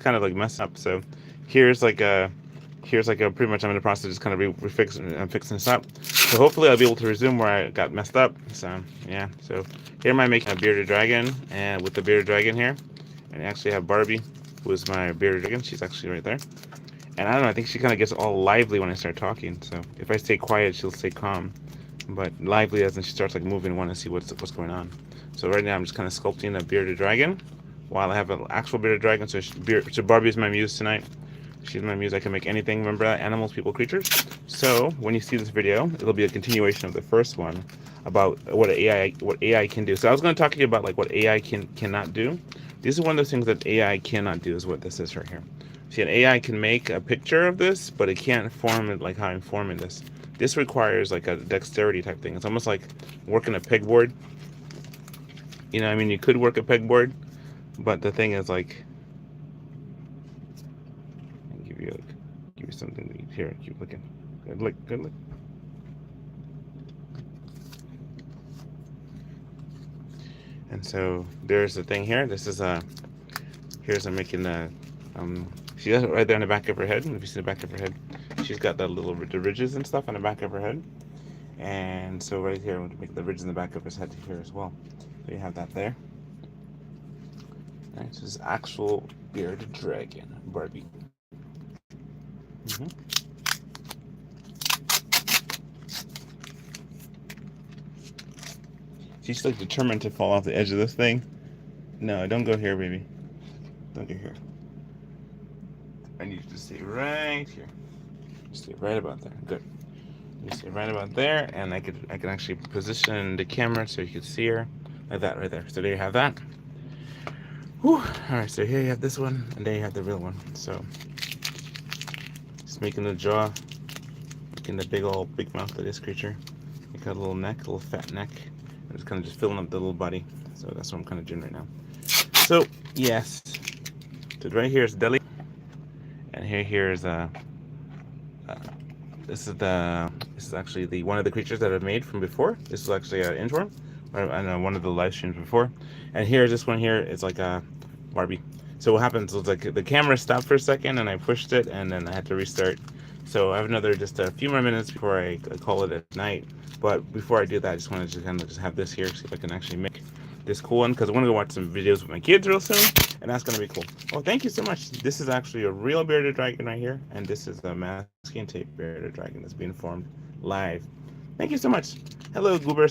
kind of like messed up. So here's like a pretty much I'm in the process of just kind of fixing this up. So hopefully I'll be able to resume where I got messed up. So yeah. So here am I making a bearded dragon, and with the bearded dragon here, and I actually have Barbie, who is my bearded dragon. She's actually right there. And I don't know, I think she kind of gets all lively when I start talking. So if I stay quiet, she'll stay calm. But lively as in she starts like moving, want to see what's going on. So right now I'm just kind of sculpting a bearded dragon, while I have an actual bearded dragon. So Barbie is my muse tonight. She's my muse. I can make anything. Remember that? Animals, people, creatures. So when you see this video, it'll be a continuation of the first one about what AI can do. So I was going to talk to you about like what AI cannot do. This is one of those things that AI cannot do. Is what this is right here. See, an AI can make a picture of this, but it can't form it like how I'm forming this. This requires like a dexterity type thing. It's almost like working a pegboard. You know, I mean, you could work a pegboard, but the thing is like, I'll give you something to eat. Here, keep looking. Good look, good look. And so there's the thing here. This is here's I'm making the she has it right there on the back of her head. If you see the back of her head, she's got the ridges and stuff on the back of her head. And so right here, I'm going to make the ridge in the back of his head here as well. So you have that there. All right, so this is actual bearded dragon, Barbie. She's like determined to fall off the edge of this thing. No, don't go here, baby. Don't go here. I need you to stay right here. Stay right about there. Good. You stay right about there, and I can actually position the camera so you can see her like that right there. So there you have that. Whew. All right. So here you have this one, and there you have the real one. So just making the jaw, making the big mouth of this creature. Make a little neck, a little fat neck. I'm just kind of filling up the little body. So that's what I'm kind of doing right now. So yes. So right here is Deli, and here is this is actually the one of the creatures that I've made from before. This is actually an intro, and one of the live streams before. And here's this one here. It's like a Barbie. So what happens is like the camera stopped for a second, and I pushed it, and then I had to restart. So I have another just a few more minutes before I call it at night. But before I do that, I just wanted to kind of just have this here, see if I can actually make this cool one, because I want to go watch some videos with my kids real soon, and that's going to be cool. Oh, thank you so much. This is actually a real bearded dragon right here, and this is a masking tape bearded dragon that's being formed live. Thank you so much. Hello, Goober.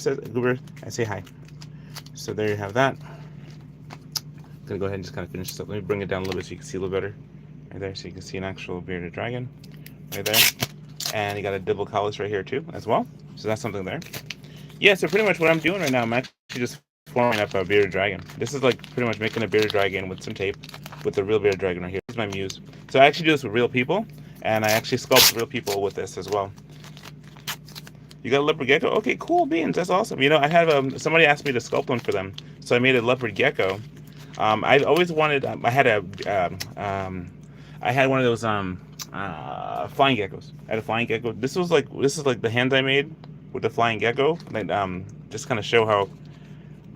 I say hi. So there you have that. I'm going to go ahead and just kind of finish this up. Let me bring it down a little bit so you can see a little better. Right there, so you can see an actual bearded dragon right there. And you got a double callus right here too, as well. So that's something there. Yeah, so pretty much what I'm doing right now, I'm actually just forming up a bearded dragon. This is like pretty much making a bearded dragon with some tape, with the real bearded dragon right here. This is my muse. So I actually do this with real people, and I actually sculpt real people with this as well. You got a leopard gecko? Okay, cool beans. That's awesome. You know, I have somebody asked me to sculpt one for them, so I made a leopard gecko. I always wanted. I had one of those flying geckos. I had a flying gecko. This is like the hand I made with the flying gecko. Just kind of show how.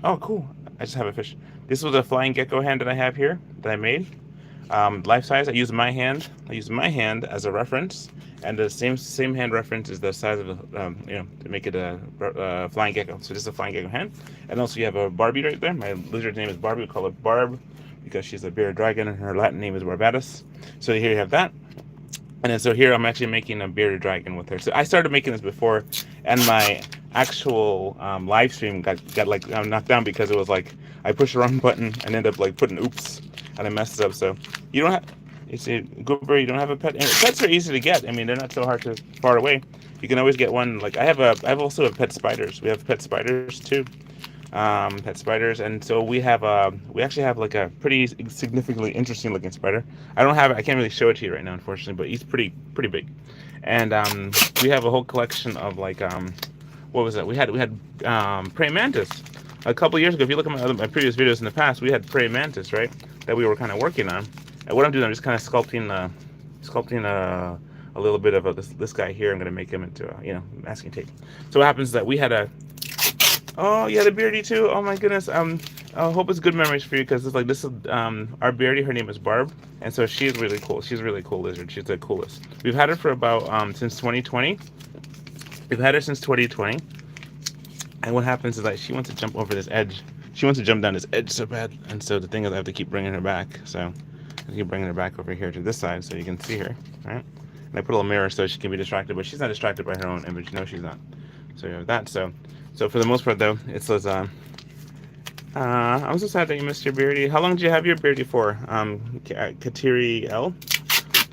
Oh, cool. I just have a fish. This was a flying gecko hand that I have here that I made. Life size. I use my hand. As a reference, and the same hand reference is the size of to make it a flying gecko. So this is a flying gecko hand, and also you have a Barbie right there. My lizard name is Barbie. We call her Barb because she's a bearded dragon, and her Latin name is Barbatus. So here you have that. And then so here I'm actually making a bearded dragon with her. So I started making this before, and my actual live stream got like knocked down because it was like I pushed the wrong button and ended up like putting oops, and I messed it up. So you don't have, you see, Goober, you don't have a pet. And pets are easy to get. I mean, they're not so far away. You can always get one. Like I also have pet spiders. We have pet spiders too. Pet spiders, and so we actually have like a pretty significantly interesting looking spider. I can't really show it to you right now, unfortunately, but he's pretty big. And we have a whole collection of like what was that? We had praying mantis a couple years ago. If you look at my previous videos in the past, we had praying mantis, right, that we were kind of working on. And what I'm doing, I'm just kind of sculpting a little bit of this guy here. I'm going to make him into masking tape. So what happens is that we had a. Oh, you had a beardy too. Oh my goodness. I hope it's good memories for you because it's like this is our Beardy. Her name is Barb, and so she's really cool. She's a really cool lizard. She's the coolest. We've had her for about since 2020. We've had her since 2020, and what happens is like she wants to jump over this edge. She wants to jump down this edge so bad, and so the thing is I have to keep bringing her back. So I keep bringing her back over here to this side so you can see her, right? And I put a little mirror so she can be distracted, but she's not distracted by her own image. No, she's not. So you have that. So for the most part though, it says I'm so sad that you missed your Beardy. How long did you have your Beardy for? Kateri L.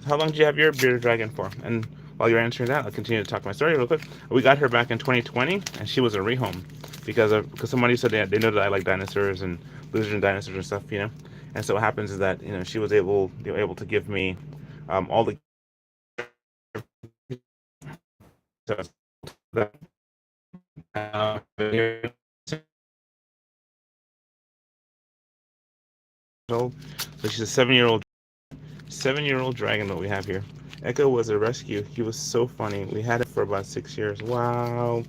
How long did you have your bearded dragon for? And while you're answering that, I'll continue to talk my story real quick. We got her back in 2020, and she was a rehome because somebody said they know that I like dinosaurs and lizards and dinosaurs and stuff, you know. And so what happens is that they were able to give me all the that. So she's a 7-year-old dragon that we have here. Echo was a rescue. He was so funny. We had it for about 6 years. Wow,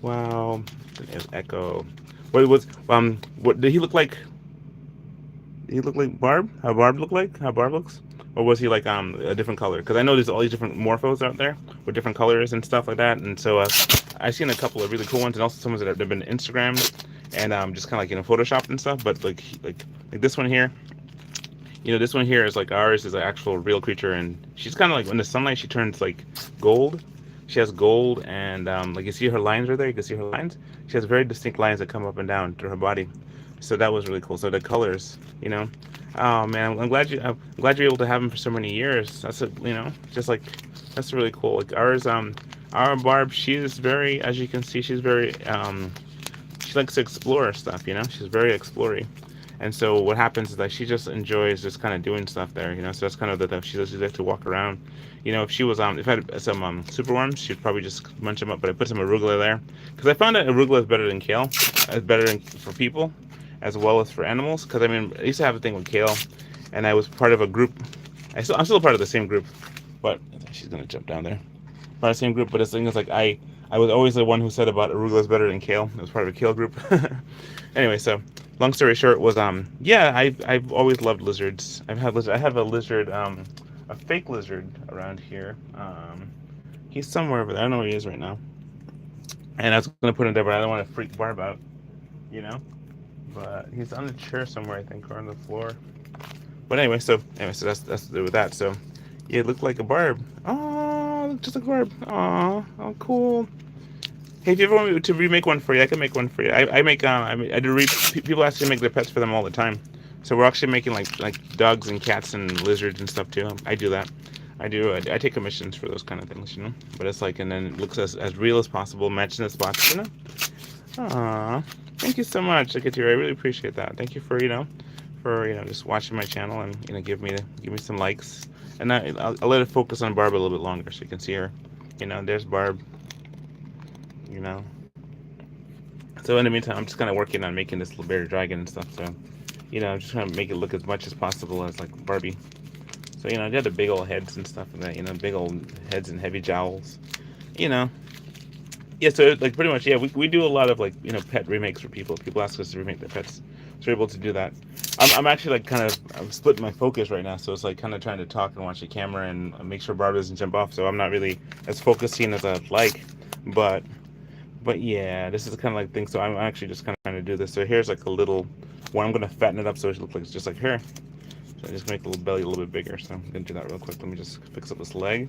wow. The name is Echo. What did he look like? Did he look like Barb? How Barb looked like? How Barb looks? Or was he like a different color? Because I know there's all these different morphos out there with different colors and stuff like that. And so I've seen a couple of really cool ones, and also some ones that have been Instagrammed and just kind of like photoshopped and stuff. But like this one here. This one here is like ours is an actual real creature, and she's kind of like in the sunlight she turns like gold. She has gold, and like you see her lines right there. You can see her lines. She has very distinct lines that come up and down through her body. So that was really cool. So the colors. Oh man, I'm glad you're able to have them for so many years. Just like that's really cool. Like our Barb, she is very, as you can see, she's very she likes to explore stuff. She's very exploring. And so what happens is that she just enjoys just kind of doing stuff there. So that's kind of she likes to walk around. If she was if I had some superworms, she'd probably just munch them up. But I put some arugula there because I found that arugula is better than kale. It's better for people as well as for animals. Because I used to have a thing with kale, and I was part of a group. I'm still a part of the same group, but she's gonna jump down there. Part of the same group, but the thing is like I was always the one who said about arugula is better than kale. I was part of a kale group. Anyway, so long story short was yeah, I've always loved lizards. I have a lizard, a fake lizard around here. He's somewhere over there. I don't know where he is right now. And I was gonna put him there, but I don't want to freak Barb out, But he's on the chair somewhere, I think, or on the floor. But anyway, so that's to do with that. So yeah, it looked like a Barb. Oh, just like a Barb. Oh, cool. Hey, if you ever want me to remake one for you, I can make one for you. I make I do people actually make their pets for them all the time. So we're actually making like dogs and cats and lizards and stuff too. I do that. I take commissions for those kind of things, But it's like, and then it looks as real as possible, matching the spots, Aw, thank you so much, Akatiri. I really appreciate that. Thank you for just watching my channel and give me some likes. And I'll let it focus on Barb a little bit longer so you can see her. There's Barb. So in the meantime, I'm just kind of working on making this little bearded dragon and stuff. So, I'm just trying to make it look as much as possible as like Barbie. So, they have the big old heads and stuff and that, big old heads and heavy jowls. Yeah, so like pretty much, yeah, we do a lot of like, pet remakes for people. People ask us to remake their pets. So we're able to do that. I'm actually like I'm splitting my focus right now. So it's like kind of trying to talk and watch the camera and make sure Barb doesn't jump off. So I'm not really as focusing as I'd like, But yeah, this is the kind of like thing. So I'm actually just kind of trying to do this. So here's like a little one. I'm going to fatten it up so it looks like it's just like her. So I just make the little belly a little bit bigger. So I'm going to do that real quick. Let me just fix up this leg.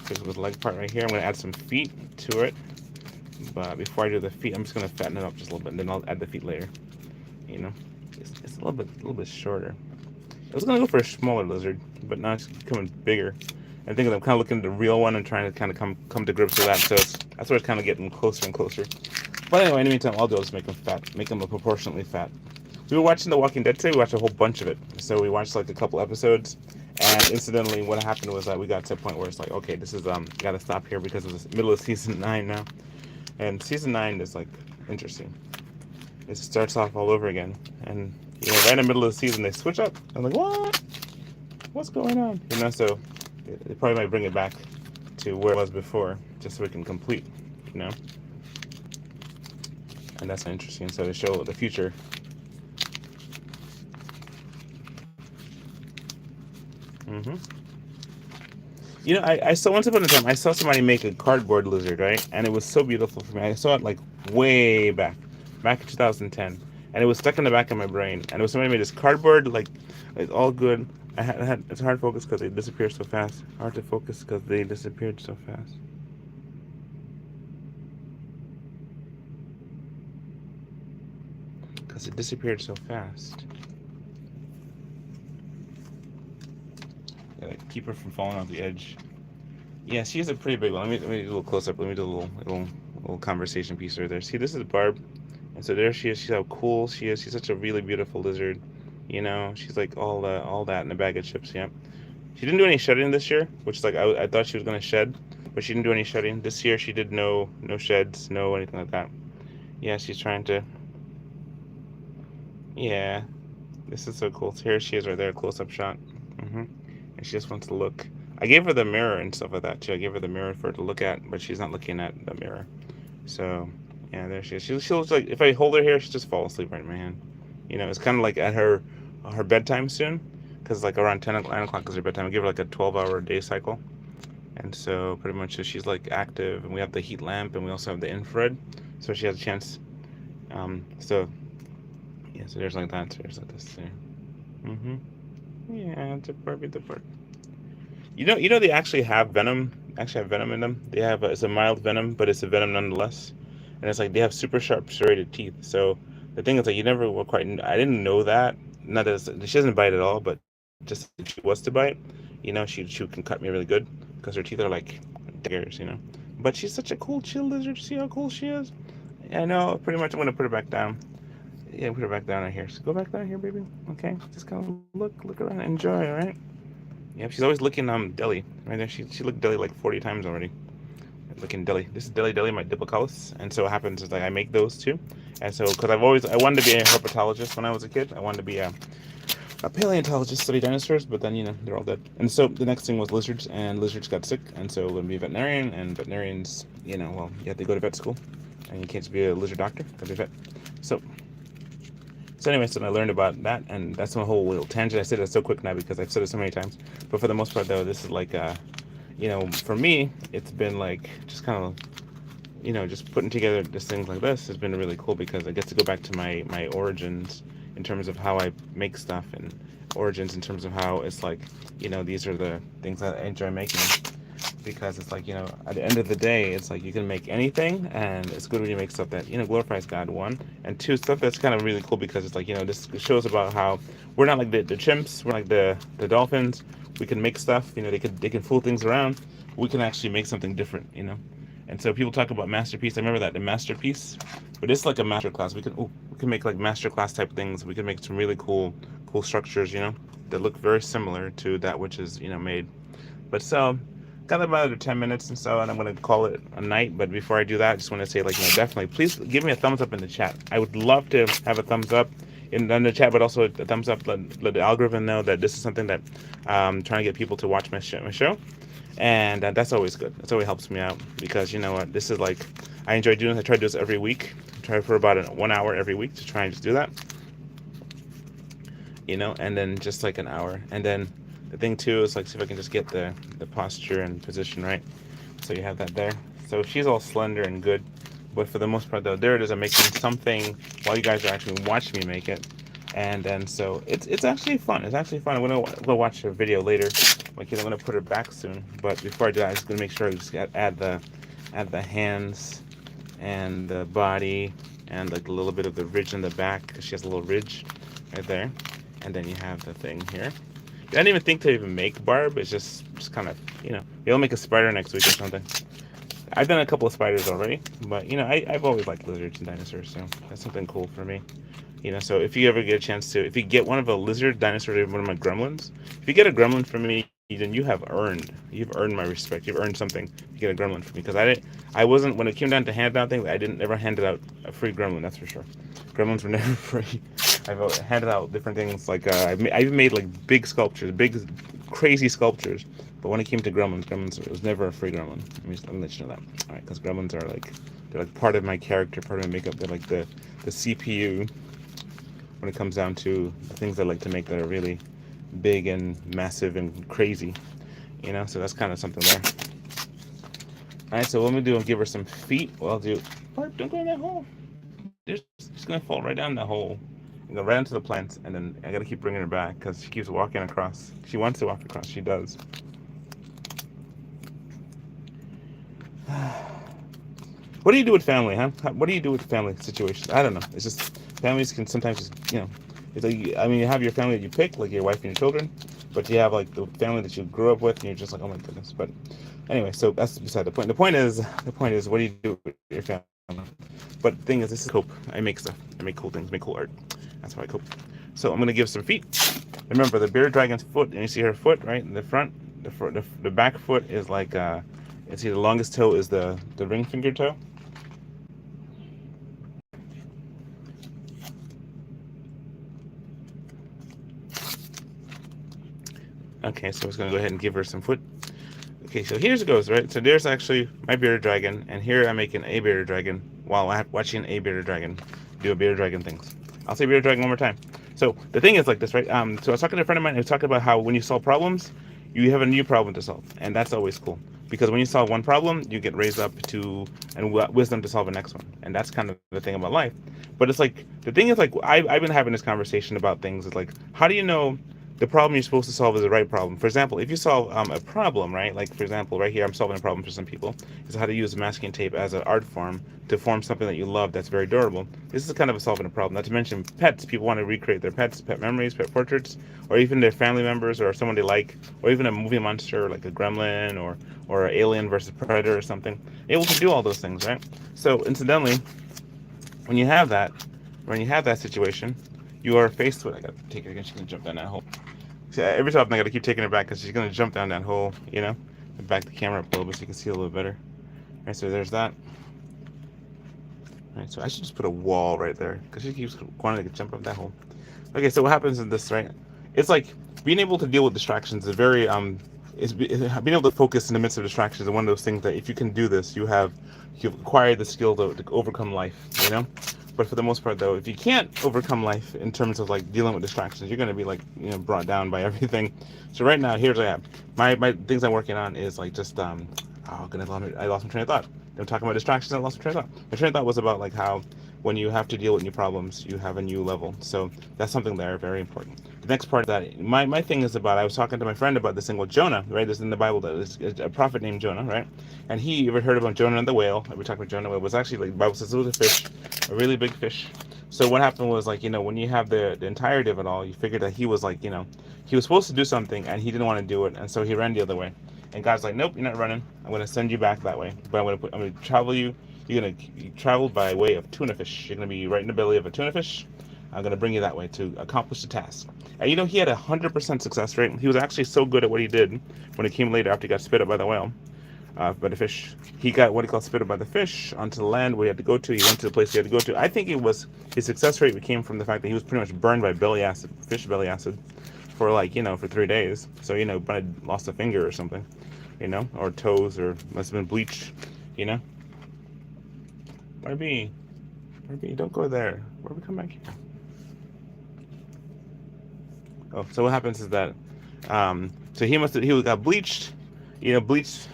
Fix up this leg part right here. I'm going to add some feet to it. But before I do the feet, I'm just going to fatten it up just a little bit. And then I'll add the feet later. It's a little bit shorter. I was going to go for a smaller lizard, but now it's becoming bigger. I think I'm kind of looking at the real one and trying to kind of come to grips with that. So that's where it's kind of getting closer and closer. But anyway, in the meantime, I'll do is make them fat, make them proportionately fat. We were watching The Walking Dead today. We watched a whole bunch of it. So we watched like a couple episodes, and incidentally, what happened was that we got to a point where it's like, okay, this is got to stop here because it's the middle of season 9 now, and season 9 is like interesting. It starts off all over again, and right in the middle of the season they switch up. I'm like, what? What's going on? So. They probably might bring it back to where it was before, just so we can complete, And that's interesting. So they show the future Mm-hmm. You know, I saw once upon a time I saw somebody make a cardboard lizard, right? And it was so beautiful for me. I saw it like way back in 2010, and it was stuck in the back of my brain. And it was somebody made this cardboard like all good. I had it's hard to focus because they disappear so fast. Hard to focus because they disappeared so fast. Because it disappeared so fast. Gotta keep her from falling off the edge. Yeah, she is a pretty big one. Let me do a little close up. Let me do a little conversation piece right there. See, this is Barb, and so there she is. She's how cool she is. She's such a really beautiful lizard. You know, she's like all that in a bag of chips. Yeah. She didn't do any shedding this year, which is like I thought she was gonna shed, but she didn't do any shedding this year. She did no sheds, no anything like that. Yeah, she's trying to. Yeah, this is so cool. So here she is right there, close up shot. And she just wants to look. I gave her the mirror and stuff like that too. I gave her the mirror for her to look at, but she's not looking at the mirror. So yeah, there she is. She looks like if I hold her here, she just fall asleep right in my hand. You know, it's kind of like at her bedtime soon, because like around 9 o'clock is her bedtime. I give her like a 12-hour day cycle, and so pretty much she's like active. And we have the heat lamp, and we also have the infrared, so she has a chance. So yeah, so there's like that. So there's like this there. Mm-hmm. Yeah, it's a Barbie the bird. You know they actually have venom. Actually have venom in them. They have it's a mild venom, but it's a venom nonetheless. And it's like they have super sharp serrated teeth. So the thing is like you never were quite. I didn't know that. Not that she doesn't bite at all, but just if she was to bite, you know she can cut me really good because her teeth are like daggers, you know. But she's such a cool chill lizard. See how cool she is. I know. Pretty much, I'm gonna put her back down. Yeah, put her back down right here. So go back down here, baby. Okay, just kind of look around, enjoy, all right? Yep, she's always looking deli right there. She looked deli like 40 times already. Looking deli. This is deli my Diplocalus, and so what happens is like I make those too, and so because I wanted to be a herpetologist when I was a kid. I wanted to be a paleontologist, study dinosaurs, but then you know they're all dead. And so the next thing was lizards, and lizards got sick, and so I'm gonna be a veterinarian, and veterinarians, you know, well you have to go to vet school, and you can't just be a lizard doctor, you gotta be a vet. So anyway, so I learned about that, and that's my whole little tangent. I said it so quick now because I've said it so many times. But for the most part, though, this is like, you know, for me, it's been like just kind of, you know, just putting together just things like this has been really cool because I get to go back to my origins in terms of how I make stuff and origins in terms of how it's like, you know, these are the things that I enjoy making. Because it's like, you know, at the end of the day, it's like you can make anything, and it's good when you make stuff that, you know, glorifies God, one. And two, stuff that's kind of really cool because it's like, you know, this shows about how we're not like the chimps, we're like the dolphins. We can make stuff, you know, they can fool things around. We can actually make something different, you know. And so people talk about masterpiece. I remember that, the masterpiece. But it's like a master class. We can make like master class type things. We can make some really cool structures, you know, that look very similar to that which is, you know, made. But so got about another 10 minutes and so, and I'm going to call it a night. But before I do that, I just want to say, like, you know, definitely, please give me a thumbs up in the chat. I would love to have a thumbs up in the chat, but also a thumbs up. Let the algorithm know that this is something that I'm trying to get people to watch my show. And that's always good. That's always helps me out because, you know what, this is like, I enjoy doing this. I try to do this every week. I try for about 1 hour every week to try and just do that. You know, and then just like an hour. And then the thing too is like, see if I can just get the posture and position right. So you have that there. So she's all slender and good, but for the most part though, there it is. I'm making something while you guys are actually watching me make it. And then so it's actually fun. It's actually fun. I'm gonna go watch her video later. Like, I'm gonna put her back soon. But before I do that, I'm just gonna make sure I just add the hands and the body and like a little bit of the ridge in the back because she has a little ridge right there. And then you have the thing here. I didn't even think to even make Barb. It's just kind of, you know, they'll make a spider next week or something. I've done a couple of spiders already, but, you know, I've always liked lizards and dinosaurs, so that's something cool for me. You know, so if you ever get a chance to, if you get one of a lizard, dinosaur, or one of my gremlins, if you get a gremlin from me, then you've earned my respect. You've earned something to get a gremlin from me, because I wasn't, when it came down to hand out things, I didn't ever hand out a free gremlin, that's for sure. Gremlins were never free. I've handed out different things, like, I've even made, like, big sculptures, big, crazy sculptures, but when it came to gremlins, it was never a free gremlin. Let me let you know that. All right, because gremlins are, like, they're, like, part of my character, part of my makeup. They're, like, the CPU when it comes down to the things I like to make that are really, big and massive and crazy, so that's kind of something there. All right, so what I'm gonna do is give her some feet. Well, I'll do. Barb, don't go in that hole. She's gonna fall right down that hole and go right into the plants, and then I gotta keep bringing her back because she keeps walking across. She wants to walk across. She does. What do you do with family, huh? What do you do with family situations? I don't know. It's just families can sometimes just, it's like, I mean, you have your family that you pick, like your wife and your children, but you have like the family that you grew up with, and you're just like, oh my goodness. But anyway, so that's beside the point. The point is, what do you do with your family? But the thing is, this is cope. I make stuff. I make cool things. Make cool art. That's how I cope. So I'm gonna give some feet. Remember the bearded dragon's foot, and you see her foot right in the front. The back foot is like see the longest toe is the ring finger toe. Okay, so I was gonna go ahead and give her some foot. Okay, so here's it goes, right? So there's actually my bearded dragon, and here I'm making a bearded dragon while I'm watching a bearded dragon do a bearded dragon things. I'll say bearded dragon one more time. So the thing is like this, right? So I was talking to a friend of mine who was talking about how when you solve problems, you have a new problem to solve, and that's always cool. Because when you solve one problem, you get raised up to and wisdom to solve the next one, and that's kind of the thing about life. But it's like the thing is like I've been having this conversation about things. It's like, how do you know the problem you're supposed to solve is the right problem? For example, if you solve a problem, right? Like for example, right here, I'm solving a problem for some people. Is how to use masking tape as an art form to form something that you love that's very durable. This is kind of a solving a problem. Not to mention pets. People want to recreate their pets, pet memories, pet portraits, or even their family members or someone they like, or even a movie monster like a gremlin or Alien versus Predator or something. Able to do all those things, right? So incidentally, when you have that, situation, you are faced with. I gotta take her again. She's gonna jump down that hole. See, every so often I gotta keep taking her back because she's gonna jump down that hole. Back the camera up a little bit so you can see a little better. All right, so there's that. All right, so I should just put a wall right there because she keeps wanting to jump up that hole. Okay, so what happens in this, right? It's like being able to deal with distractions is very being able to focus in the midst of distractions is one of those things that if you can do this, you've acquired the skill to overcome life. But for the most part, though, if you can't overcome life in terms of like dealing with distractions, you're gonna be like brought down by everything. So right now, here's what I have. My things I'm working on is like just oh goodness, I lost my train of thought. I'm talking about distractions. I lost my train of thought. My train of thought was about like how when you have to deal with new problems, you have a new level. So that's something there very important. The next part of that, my thing is about. I was talking to my friend about this thing with Jonah, right? There's in the Bible that is a prophet named Jonah, right? And he ever heard about Jonah and the whale? We talked about Jonah. It was actually like the Bible says it was a fish, a really big fish. So what happened was like when you have the entirety of it all, you figure that he was like he was supposed to do something and he didn't want to do it, and so he ran the other way. And God's like, nope, you're not running. I'm going to send you back that way. But I'm going to travel you. You're going to travel by way of tuna fish. You're going to be right in the belly of a tuna fish. I'm going to bring you that way to accomplish the task. And he had 100% success rate. He was actually so good at what he did when it came later after he got spit up by the whale, by the fish. He got what he called spit up by the fish onto the land where he had to go to. He went to the place he had to go to. I think it was his success rate came from the fact that he was pretty much burned by belly acid, fish belly acid, for for 3 days. So but I lost a finger or something, or toes, or must have been bleached, Barbie, don't go there. Barbie, come back here. Oh, so what happens is that, so he got bleached, bleached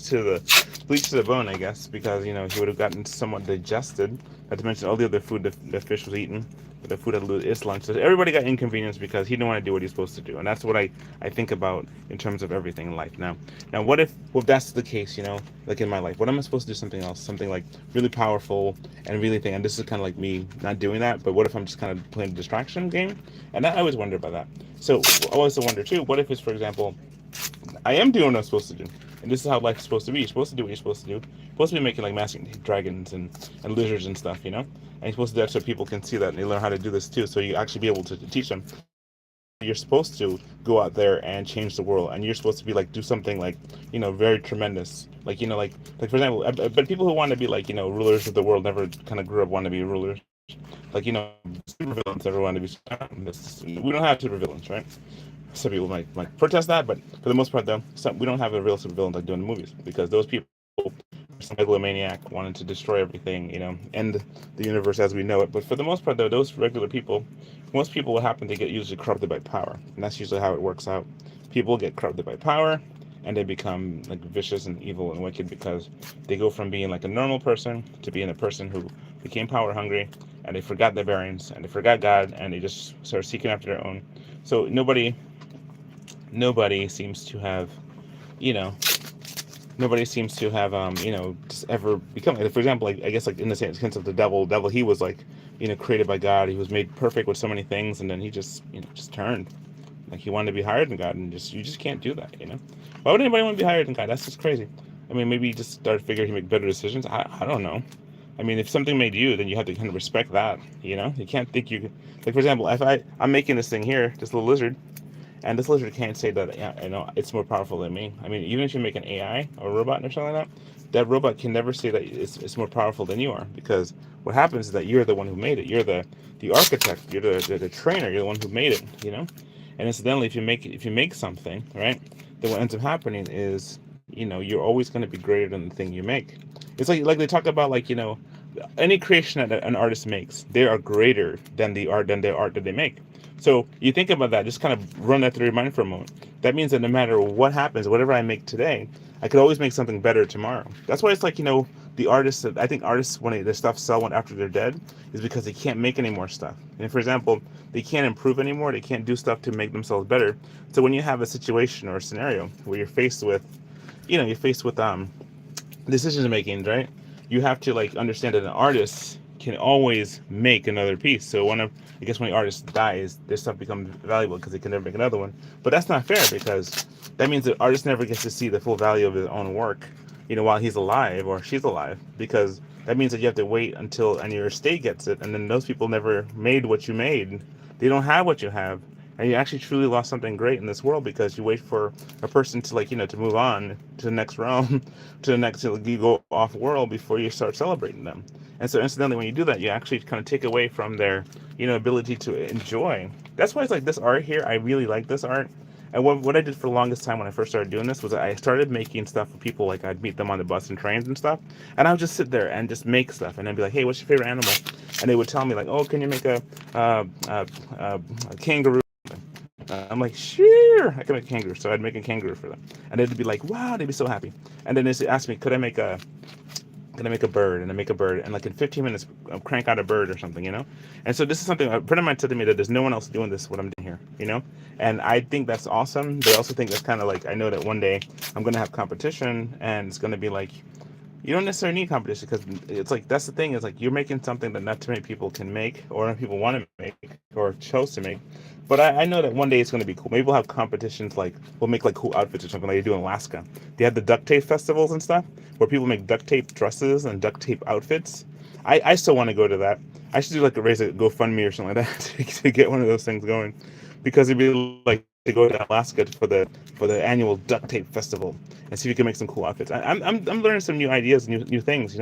to the bone, I guess, because he would have gotten somewhat digested. Not to mention all the other food the fish was eating. The food had its lunch. So everybody got inconvenienced because he didn't want to do what he's supposed to do, and that's what I think about in terms of everything in life. Now, what if that's the case? Like in my life, what am I supposed to do? Something else, something like really powerful and really thing. And this is kind of like me not doing that. But what if I'm just kind of playing a distraction game? And I always wonder about that. So I also wonder too. What if it's, for example, I am doing what I'm supposed to do, and this is how life is supposed to be. You're supposed to do what you're supposed to do. You're supposed to be making like masking dragons and lizards and stuff, And you're supposed to do that so people can see that and they learn how to do this too. So you actually be able to teach them. You're supposed to go out there and change the world, and you're supposed to be like do something like very tremendous, like like for example, but people who want to be like rulers of the world never kind of grew up wanting to be rulers. Like supervillains never want to be. We don't have supervillains, right? Some people might protest that, but for the most part, though, we don't have a real supervillain like doing the movies because those people some megalomaniac wanting to destroy everything, end the universe as we know it. But for the most part, though, those regular people, most people, what happen, they get usually corrupted by power, and that's usually how it works out. People get corrupted by power, and they become like vicious and evil and wicked because they go from being like a normal person to being a person who became power hungry, and they forgot their bearings, and they forgot God, and they just started seeking after their own. So nobody seems to have, you know, nobody seems to have just ever become like, for example, like I guess like in the sense of the devil, he was like, created by God. He was made perfect with so many things, and then he just just turned, like he wanted to be higher than God, and you just can't do that. Why would anybody want to be higher than God? That's just crazy. I mean, maybe he just started figuring he make better decisions. I don't know. I mean, if something made you, then you have to kind of respect that. You can't think you like, for example, if I'm making this thing here, this little lizard, and this lizard can't say that, yeah, it's more powerful than me. I mean, even if you make an AI or a robot or something like that, that robot can never say that it's more powerful than you are, because what happens is that you're the one who made it. You're the architect. You're the trainer. You're the one who made it. And incidentally, if you make something, right, then what ends up happening is, you're always going to be greater than the thing you make. It's like they talk about, like, any creation that an artist makes, they are greater than the art that they make. So you think about that, just kind of run that through your mind for a moment. That means that no matter what happens, whatever I make today, I could always make something better tomorrow. That's why it's like, the artists, I think artists, when their stuff sell after they're dead, is because they can't make any more stuff. And for example, they can't improve anymore. They can't do stuff to make themselves better. So when you have a situation or a scenario where you're faced with, decision making, right? You have to like understand that an artist can always make another piece. So I guess when the artist dies, their stuff becomes valuable because they can never make another one. But that's not fair, because that means the artist never gets to see the full value of his own work, while he's alive or she's alive, because that means that you have to wait until and your estate gets it, and then those people never made what you made. They don't have what you have, and you actually truly lost something great in this world because you wait for a person to, like, to move on to the next realm, to the next, you go off world before you start celebrating them. And so incidentally, when you do that, you actually kind of take away from their ability to enjoy. That's why it's like this art here, I really like this art. And what I did for the longest time when I first started doing this was I started making stuff for people. Like, I'd meet them on the bus and trains and stuff, and I would just sit there and just make stuff, and I'd be like, hey, what's your favorite animal? And they would tell me, like, oh, can you make a kangaroo? I'm like, sure, I can make a kangaroo. So I'd make a kangaroo for them, and they'd be like, wow, they'd be so happy. And then they asked me, could I make a bird? And I make a bird, and like in 15 minutes, I'll crank out a bird or something. And so this is something a friend of mine said to me, that there's no one else doing this, what I'm doing here. And I think that's awesome. But I also think that's kind of like, I know that one day I'm going to have competition, and it's going to be like, you don't necessarily need competition, because it's like, that's the thing, is like, you're making something that not too many people can make, or not people want to make, or chose to make. But I know that one day it's going to be cool. Maybe we'll have competitions, like we'll make like cool outfits or something, like they do in Alaska. They have the duct tape festivals and stuff where people make duct tape dresses and duct tape outfits. I still want to go to that. I should do like raise a GoFundMe or something like that to get one of those things going, because it'd be like to go to Alaska for the annual duct tape festival and see if you can make some cool outfits. I'm learning some new ideas, new things,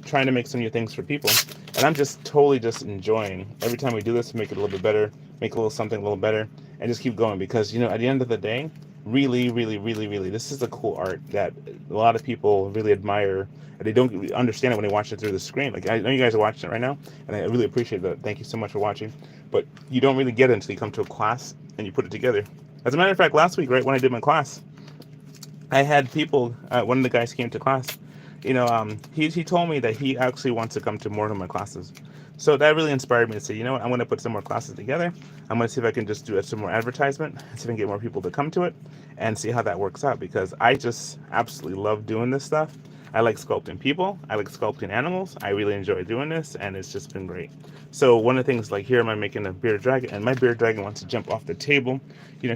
trying to make some new things for people, and I'm just totally just enjoying every time we do this to make it a little bit better, make a little something a little better, and just keep going, because at the end of the day, really, really, really, really, this is a cool art that a lot of people really admire, and they don't really understand it when they watch it through the screen. Like, I know you guys are watching it right now, and I really appreciate that. Thank you so much for watching. But you don't really get it until you come to a class and you put it together. As a matter of fact, last week, right when I did my class, I had people. One of the guys came to class. He told me that he actually wants to come to more of my classes. So that really inspired me to say, I'm going to put some more classes together. I'm going to see if I can just do some more advertisement, see if I can get more people to come to it, and see how that works out, because I just absolutely love doing this stuff. I like sculpting people. I like sculpting animals. I really enjoy doing this, and it's just been great. So one of the things, like here, I'm making a bearded dragon, and my bearded dragon wants to jump off the table.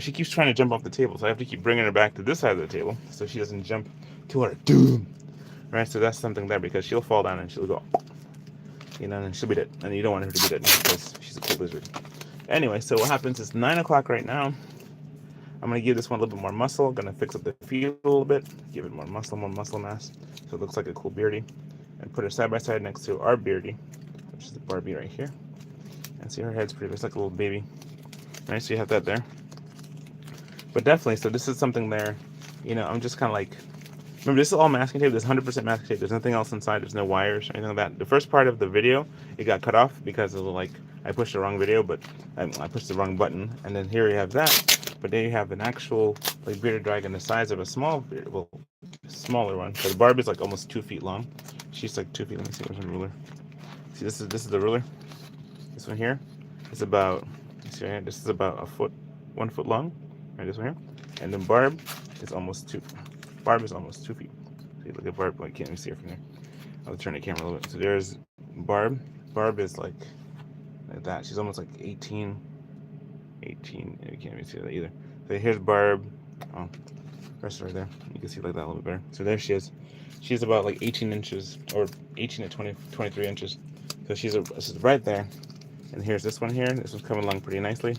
She keeps trying to jump off the table, so I have to keep bringing her back to this side of the table so she doesn't jump to her doom. Right, so that's something there, because she'll fall down and she'll go, and she'll be dead. And you don't want her to be dead because she's a cool lizard. Anyway, so what happens is 9 o'clock right now. I'm going to give this one a little bit more muscle. Going to fix up the feet a little bit. Give it more muscle mass. So it looks like a cool beardy. And put her side by side next to our beardy, which is the Barbie right here. And see, her head's pretty, looks like a little baby. Right, so you have that there. But definitely, so this is something there. I'm just kind of like, Remember, this is all masking tape. There's 100% masking tape. There's nothing else inside. There's no wires or anything like that. The first part of the video, it got cut off because of like I pushed the wrong video, but I pushed the wrong button. And then here you have that. But then you have an actual like bearded dragon the size of a small, well, smaller one. So the Barb is like almost 2 feet long. She's like 2 feet. Let me see. Where's my ruler? See, this is the ruler. This one here is about. See right here. This is about 1 foot long. Right, this one here. And then Barb is almost 2. Barb is almost 2 feet. See, look at Barb. I can't even see her from there. I'll turn the camera a little bit. So there's Barb. Barb is like that. She's almost like 18. You can't even see that either. So here's Barb. Oh, rest right there. You can see like that a little bit better. So there she is. She's about like 18 inches or 18 to 23 inches. So she's right there. And here's this one here. This one's coming along pretty nicely.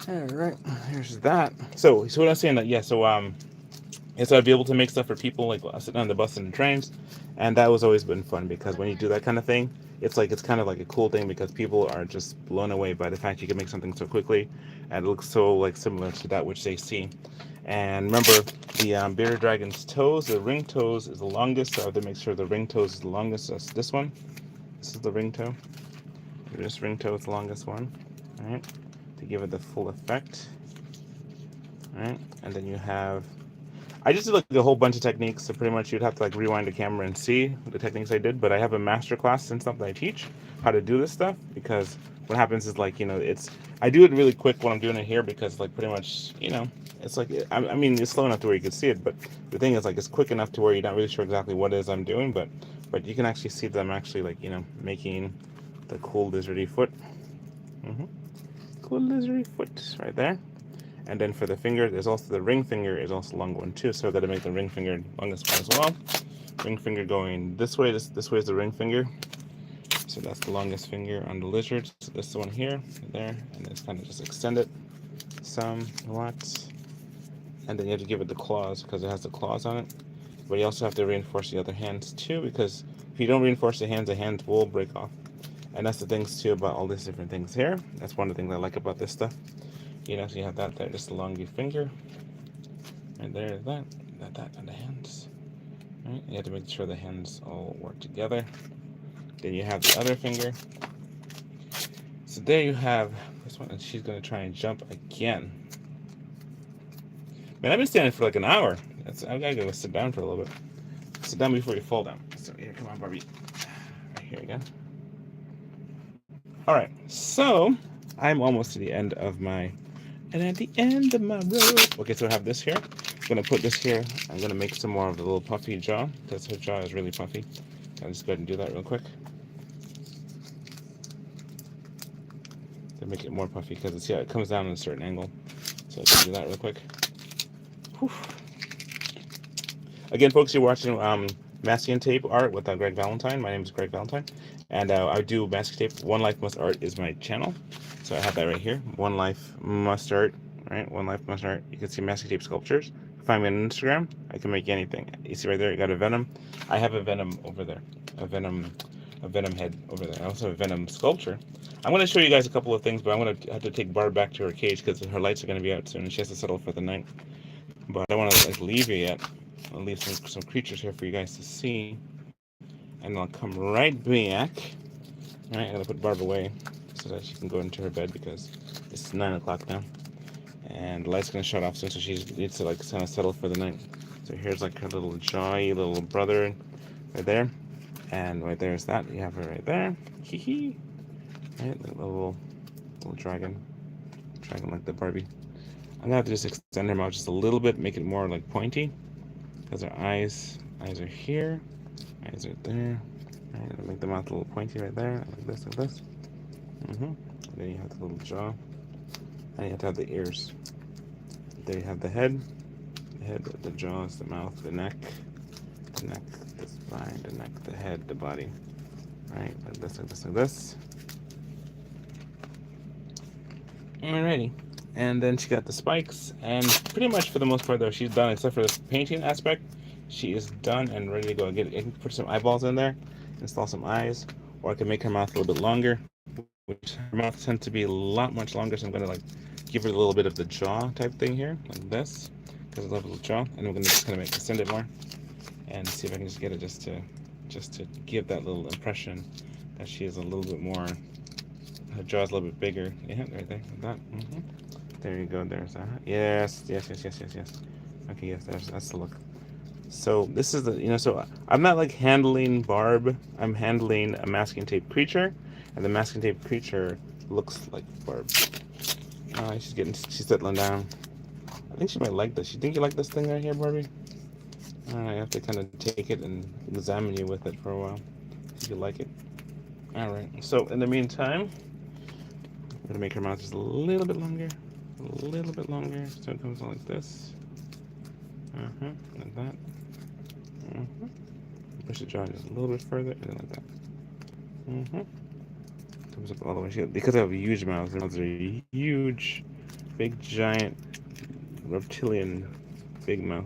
All right, here's that. So what I'm saying that so I'd be able to make stuff for people like sitting on the bus and the trains, and that was always been fun because when you do that kind of thing, it's kind of like a cool thing because people are just blown away by the fact you can make something so quickly, and it looks so like similar to that which they see. And remember, the bearded dragon's toes, the ring toes is the longest, so I have to make sure the ring toes is the longest. That's this one. This is the ring toe. This ring toe is the longest one. All right, to give it the full effect. All right, and then you have. I just did like a whole bunch of techniques, so pretty much you'd have to like rewind the camera and see the techniques I did. But I have a master class and stuff that I teach how to do this stuff because what happens is like I do it really quick when I'm doing it here because like pretty much it's like I mean it's slow enough to where you can see it, but the thing is like it's quick enough to where you're not really sure exactly what it is I'm doing, but you can actually see them actually like making the cool lizardy foot. Cool lizardy foot right there. And then for the finger, there's also the ring finger is also a long one too. So I've got to make the ring finger longest one as well. Ring finger going this way. This way is the ring finger. So that's the longest finger on the lizard. So this one here, there, and it's kind of just extend it somewhat. And then you have to give it the claws because it has the claws on it. But you also have to reinforce the other hands too because if you don't reinforce the hands will break off. And that's the things too about all these different things here. That's one of the things I like about this stuff. So you have that there, just the longer finger. And there's that on the hands. All right, you have to make sure the hands all work together. Then you have the other finger. So there you have this one, and she's gonna try and jump again. Man, I've been standing for like an hour. I gotta go sit down for a little bit. Sit down before you fall down. So here, come on, Barbie. Right here again. All right, so I'm almost to the end of my. And at the end of my road. Okay, so I have this here. I'm gonna put this here. I'm gonna make some more of the little puffy jaw because her jaw is really puffy. I'll just go ahead and do that real quick. To make it more puffy because it comes down at a certain angle. So I'll do that real quick. Whew. Again, folks, you're watching masking tape art with Greg Valentine. My name is Greg Valentine, and I do masking tape. One Life Must Art is my channel. So I have that right here. One Life Must Art, right? One Life Must Art. You can see masking tape sculptures. Find me on Instagram. I can make anything. You see right there, you got a Venom. I have a Venom over there. A Venom head over there. I also have a Venom sculpture. I'm going to show you guys a couple of things, but I'm going to have to take Barb back to her cage because her lights are going to be out soon and she has to settle for the night. But I don't want to leave you yet. I'll leave some creatures here for you guys to see. And I'll come right back. All right, I'm going to put Barb away so that she can go into her bed because it's 9 o'clock now. And the light's going to shut off soon, so she needs to kind of settle for the night. So here's like her little jolly little brother right there. And right there's that. You have her right there. Hee hee. Right, the little dragon. Dragon like the Barbie. I'm gonna have to just extend her mouth just a little bit, make it more like pointy. Because her eyes are here. Eyes are there. Right, make the mouth a little pointy right there. Like this, like this. And then you have the little jaw. And you have to have the ears. There you have the head. The head, the jaws, the mouth, the neck, the spine, the neck, the head, the body. Right, like this, like this, like this. Alrighty. And then she got the spikes, and pretty much for the most part though, she's done except for the painting aspect. She is done and ready to go. I can put some eyeballs in there, install some eyes, or I can make her mouth a little bit longer. which her mouth tends to be a lot much longer, so I'm gonna like give her a little bit of the jaw type thing here, like this, because I love the jaw, and we're gonna just kind of extend it more, and see if I can just get it just to give that little impression that she is a little bit more. Her jaw's a little bit bigger. Yeah, right there, like that. There you go. There's that. Yes, yes, yes, yes, yes, yes. Okay, yes, that's the look. So this is the, so I'm not like handling Barb. I'm handling a masking tape creature, and the masking tape creature looks like Barb. She's settling down. I think she might like this. You think you like this thing right here, Barbie? I have to kind of take it and examine you with it for a while. See if you like it. All right. So in the meantime, I'm gonna make her mouth just a little bit longer, a little bit longer, so it comes like this. Like that. Push the jaw just a little bit further, and then like that. Comes up all the way. Because I have a huge mouth. Their mouths are huge, big, giant, reptilian, big mouth.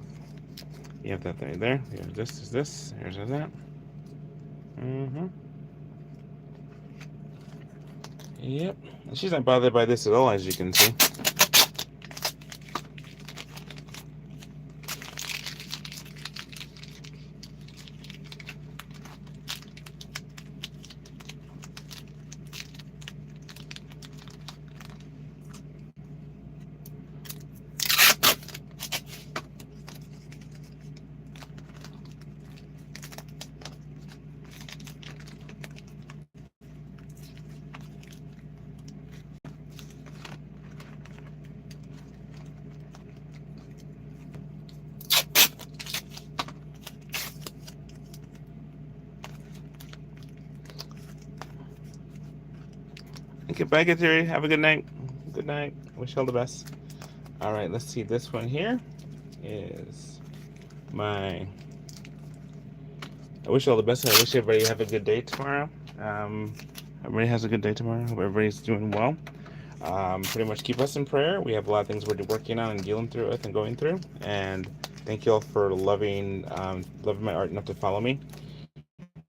You have that thing there. You have this is this. Here's that. Yep. She's not bothered by this at all, as you can see. Okay, bye, Kateri. Have a good night. Good night. Wish you all the best. All right, let's see. This one here is my. I wish you all the best. I wish everybody have a good day tomorrow. Everybody has a good day tomorrow. Hope everybody's doing well. Pretty much keep us in prayer. We have a lot of things we're working on and dealing through with and going through. And thank you all for loving my art enough to follow me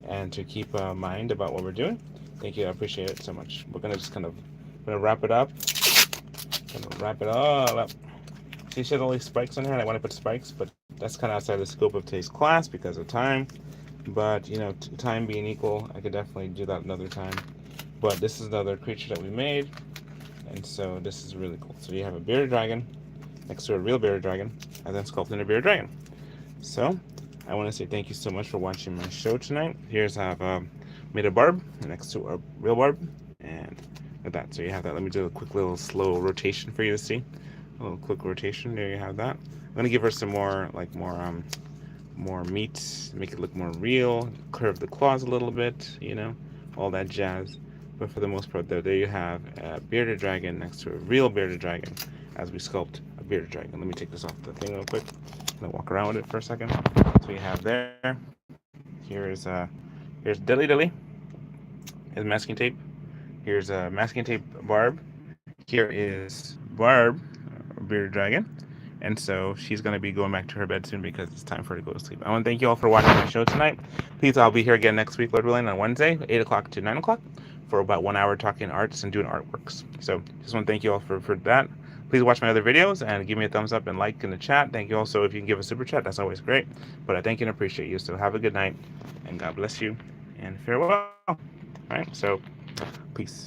and to keep mind about what we're doing. Thank you. I appreciate it so much. We're gonna just gonna wrap it up. Gonna wrap it all up. See, she has all these spikes on her, and I want to put spikes, but that's kind of outside the scope of today's class because of time. But time being equal, I could definitely do that another time. But this is another creature that we made, and so this is really cool. So you have a bearded dragon next to a real bearded dragon, and then sculpting a bearded dragon. So I want to say thank you so much for watching my show tonight. Here's I've made a Barb next to a real Barb, and like that. So you have that. Let me do a quick little slow rotation for you to see. A little quick rotation. There you have that. I'm gonna give her some more more meat, make it look more real, curve the claws a little bit, all that jazz. But for the most part, there you have a bearded dragon next to a real bearded dragon as we sculpt a bearded dragon. Let me take this off the thing real quick. I'm gonna walk around with it for a second. So you have there. Here's Dilly. Here's masking tape. Here's a masking tape Barb. Here is Barb, bearded dragon. And so she's going to be going back to her bed soon because it's time for her to go to sleep. I want to thank you all for watching my show tonight. Please, I'll be here again next week, Lord willing, on Wednesday, 8 o'clock to 9 o'clock, for about 1 hour talking arts and doing artworks. So just want to thank you all for that. Please watch my other videos and give me a thumbs up and like in the chat. Thank you also if you can give a super chat. That's always great. But I thank you and appreciate you. So have a good night, and God bless you, and farewell. All right, so peace.